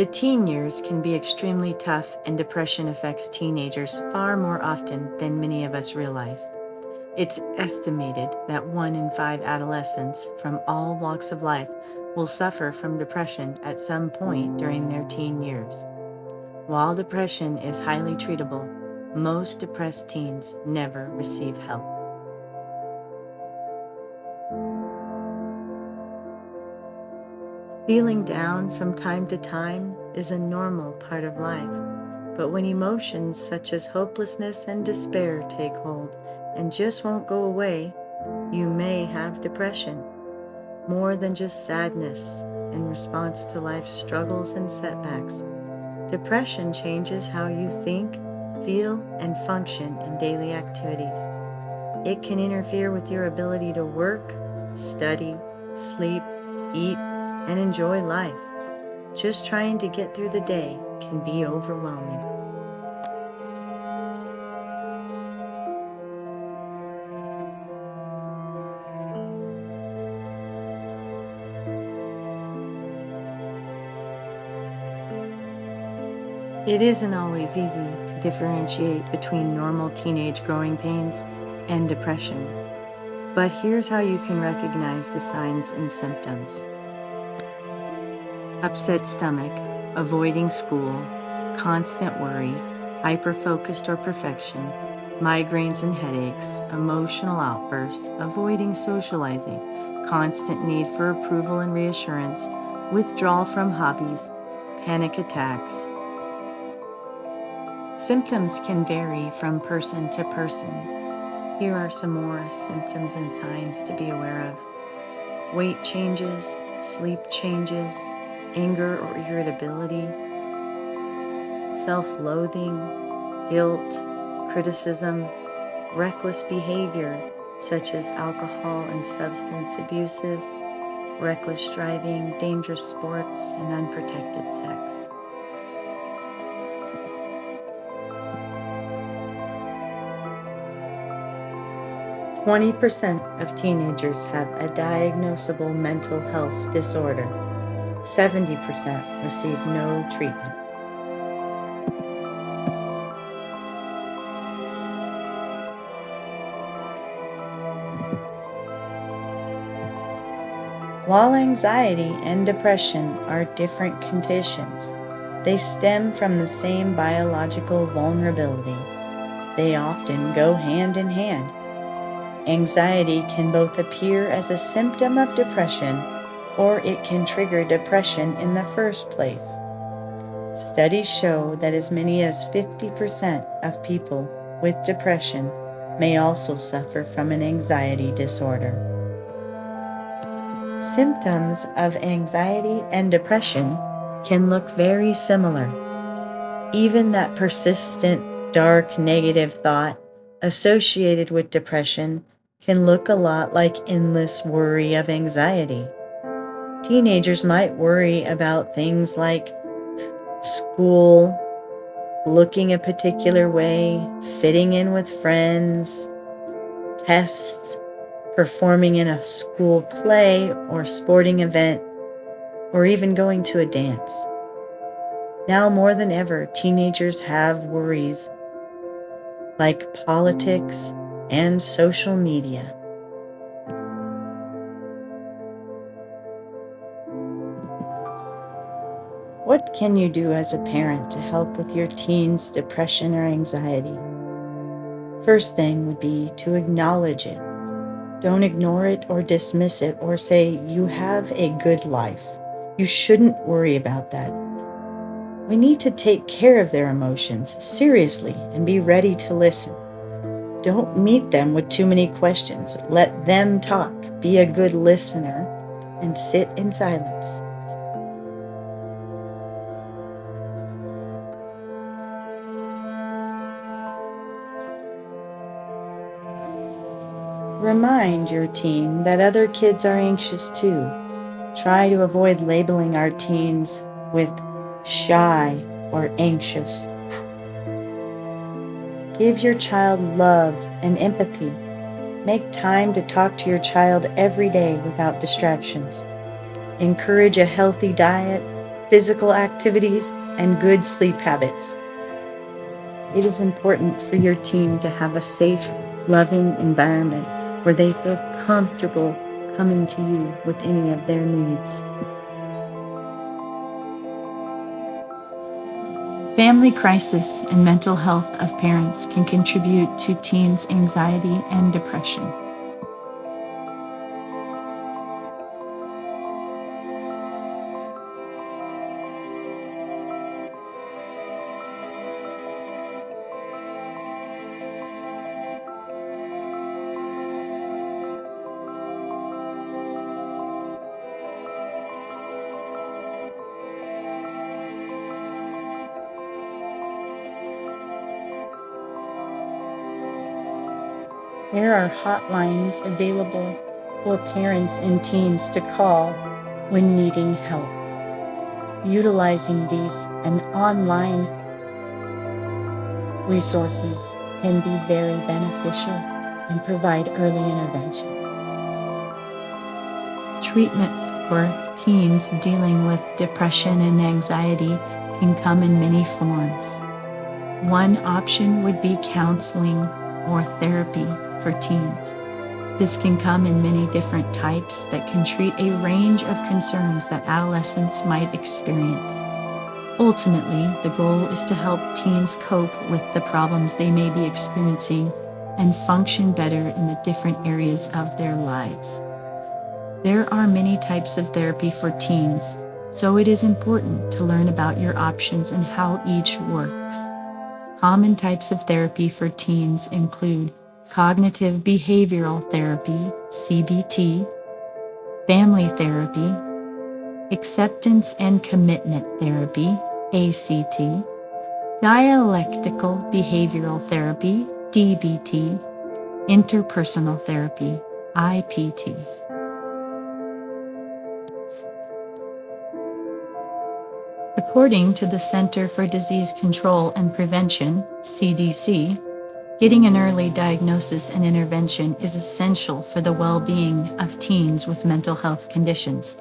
The teen years can be extremely tough, and depression affects teenagers far more often than many of us realize. It's estimated that 1 in 5 adolescents from all walks of life will suffer from depression at some point during their teen years. While depression is highly treatable, most depressed teens never receive help. Feeling down from time to time is a normal part of life, but when emotions such as hopelessness and despair take hold and just won't go away, you may have depression. More than just sadness in response to life's struggles and setbacks, depression changes how you think, feel, and function in daily activities. It can interfere with your ability to work, study, sleep, eat, and enjoy life. Just trying to get through the day can be overwhelming. It isn't always easy to differentiate between normal teenage growing pains and depression, but here's how you can recognize the signs and symptoms. Upset stomach, avoiding school, constant worry, hyper-focused or perfection, migraines and headaches, emotional outbursts, avoiding socializing, constant need for approval and reassurance, withdrawal from hobbies, panic attacks. Symptoms can vary from person to person. Here are some more symptoms and signs to be aware of. Weight changes, sleep changes, anger or irritability, self-loathing, guilt, criticism, reckless behavior such as alcohol and substance abuses, reckless driving, dangerous sports, and unprotected sex. Twenty 20% of teenagers have a diagnosable mental health disorder. 70% receive no treatment. While anxiety and depression are different conditions, they stem from the same biological vulnerability. They often go hand in hand. Anxiety can both appear as a symptom of depression, or it can trigger depression in the first place. Studies show that as many as 50% of people with depression may also suffer from an anxiety disorder. Symptoms of anxiety and depression can look very similar. Even that persistent, dark, negative thought associated with depression can look a lot like endless worry of anxiety. Teenagers might worry about things like school, looking a particular way, fitting in with friends, tests, performing in a school play or sporting event, or even going to a dance. Now more than ever, teenagers have worries like politics and social media. What can you do as a parent to help with your teen's depression or anxiety? First thing would be to acknowledge it. Don't ignore it or dismiss it or say, "You have a good life. You shouldn't worry about that." We need to take care of their emotions seriously and be ready to listen. Don't meet them with too many questions. Let them talk. Be a good listener and sit in silence. Remind your teen that other kids are anxious too. Try to avoid labeling our teens with shy or anxious. Give your child love and empathy. Make time to talk to your child every day without distractions. Encourage a healthy diet, physical activities, and good sleep habits. It is important for your teen to have a safe, loving environment where they feel comfortable coming to you with any of their needs. Family crisis and mental health of parents can contribute to teens' anxiety and depression. There are hotlines available for parents and teens to call when needing help. Utilizing these and online resources can be very beneficial and provide early intervention. Treatment for teens dealing with depression and anxiety can come in many forms. One option would be counseling or therapy for teens. This can come in many different types that can treat a range of concerns that adolescents might experience. Ultimately, the goal is to help teens cope with the problems they may be experiencing and function better in the different areas of their lives. There are many types of therapy for teens, so it is important to learn about your options and how each works. Common types of therapy for teens include cognitive behavioral therapy, CBT, family therapy, acceptance and commitment therapy, ACT, dialectical behavioral therapy, DBT, interpersonal therapy, IPT. According to the Center for Disease Control and Prevention, CDC, getting an early diagnosis and intervention is essential for the well-being of teens with mental health conditions.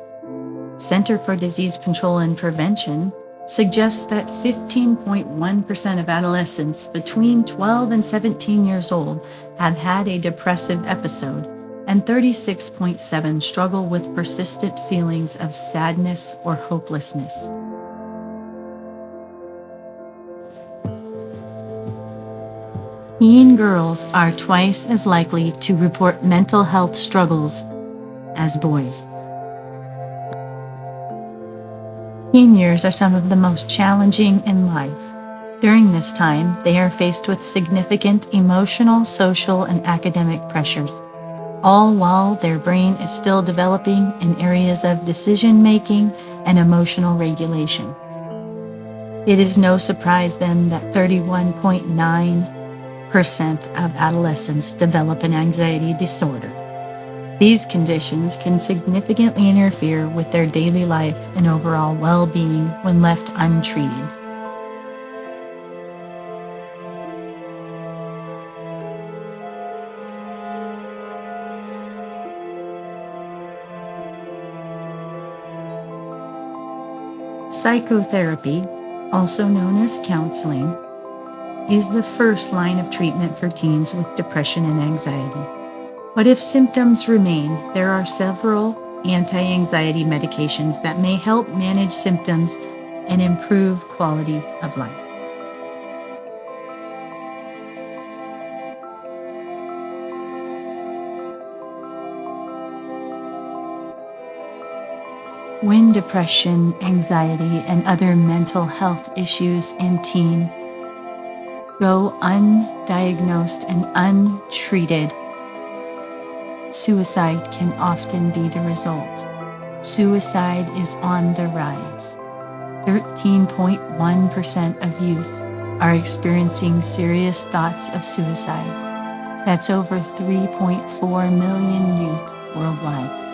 Center for Disease Control and Prevention suggests that 15.1% of adolescents between 12 and 17 years old have had a depressive episode, and 36.7% struggle with persistent feelings of sadness or hopelessness. Teen girls are twice as likely to report mental health struggles as boys. Teen years are some of the most challenging in life. During this time, they are faced with significant emotional, social, and academic pressures, all while their brain is still developing in areas of decision-making and emotional regulation. It is no surprise then that 31.9% of adolescents develop an anxiety disorder. These conditions can significantly interfere with their daily life and overall well-being when left untreated. Psychotherapy, also known as counseling, is the first line of treatment for teens with depression and anxiety. But if symptoms remain, there are several anti-anxiety medications that may help manage symptoms and improve quality of life. When depression, anxiety, and other mental health issues in teens go undiagnosed and untreated, suicide can often be the result. Suicide is on the rise. 13.1% of youth are experiencing serious thoughts of suicide. That's over 3.4 million youth worldwide.